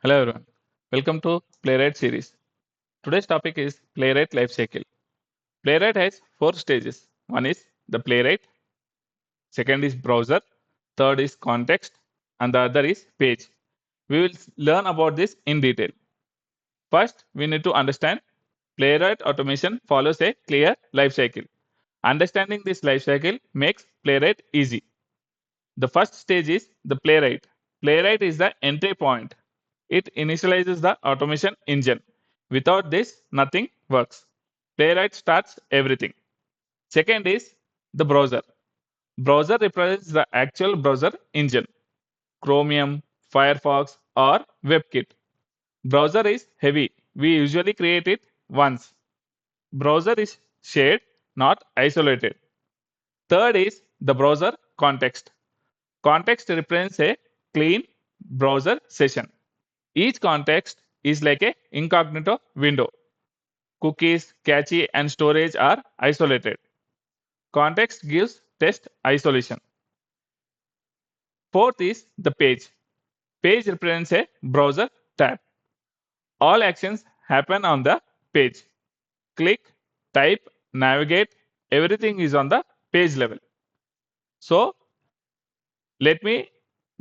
Hello everyone, welcome to Playwright series. Today's topic is Playwright Lifecycle. Playwright has 4 stages. One is the Playwright, second is browser, third is context, and the other is page. We will learn about this in detail. First, we need to understand Playwright automation follows a clear lifecycle. Understanding this lifecycle makes Playwright easy. The first stage is the Playwright. Playwright is the entry point. It initializes the automation engine. Without this, nothing works. Playwright starts everything. Second is the browser. Browser represents the actual browser engine, Chromium, Firefox, or WebKit. Browser is heavy. We usually create it once. Browser is shared, not isolated. Third is the browser context. Context represents a clean browser session. Each context is like a incognito window. Cookies, cache, and storage are isolated. Context gives test isolation. Fourth is the page. Page represents a browser tab. All actions happen on the page. Click, type, navigate, everything is on the page level. So let me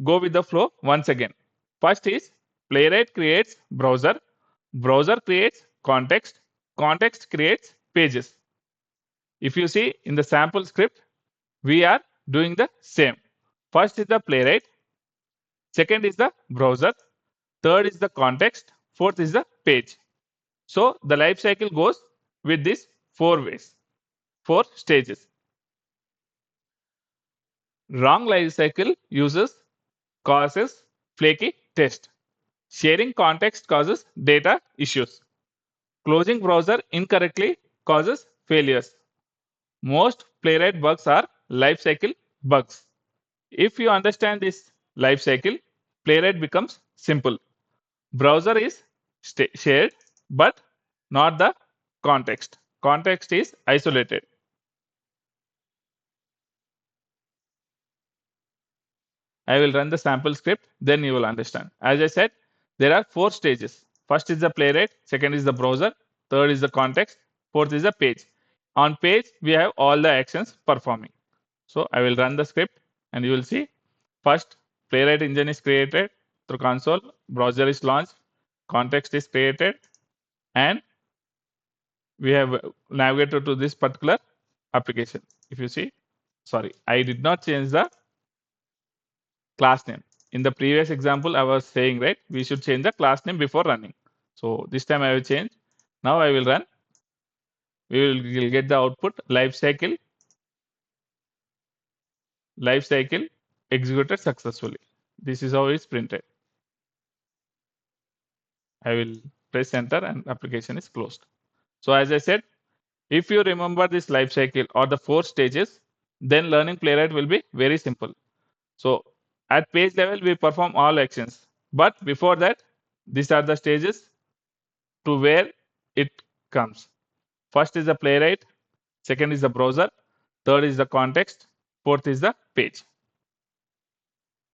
go with the flow once again. First is Playwright creates browser, browser creates context, context creates pages. If you see in the sample script, we are doing the same. First is the Playwright, second is the browser, third is the context, fourth is the page. So the life cycle goes with these 4 ways, 4 stages. Wrong life cycle causes flaky test. Sharing context causes data issues. Closing browser incorrectly causes failures. Most Playwright bugs are lifecycle bugs. If you understand this lifecycle, Playwright becomes simple. Browser is shared, but not the context. Context is isolated. I will run the sample script, then you will understand. As I said, there are 4 stages. First is the Playwright, second is the browser, third is the context, fourth is the page. On page, we have all the actions performing. So I will run the script and you will see. First, Playwright engine is created through console, browser is launched, context is created, and we have navigated to this particular application. If you see, sorry, I did not change the class name. In the previous example, I was saying, right, we should change the class name before running. So this time I will change. Now I will run. We will get the output lifecycle executed successfully. This is how it's printed. I will press enter and application is closed. So as I said, if you remember this lifecycle or the 4 stages, then learning Playwright will be very simple. So at page level, we perform all actions. But before that, these are the stages to where it comes. First is the Playwright, second is the browser, third is the context, fourth is the page.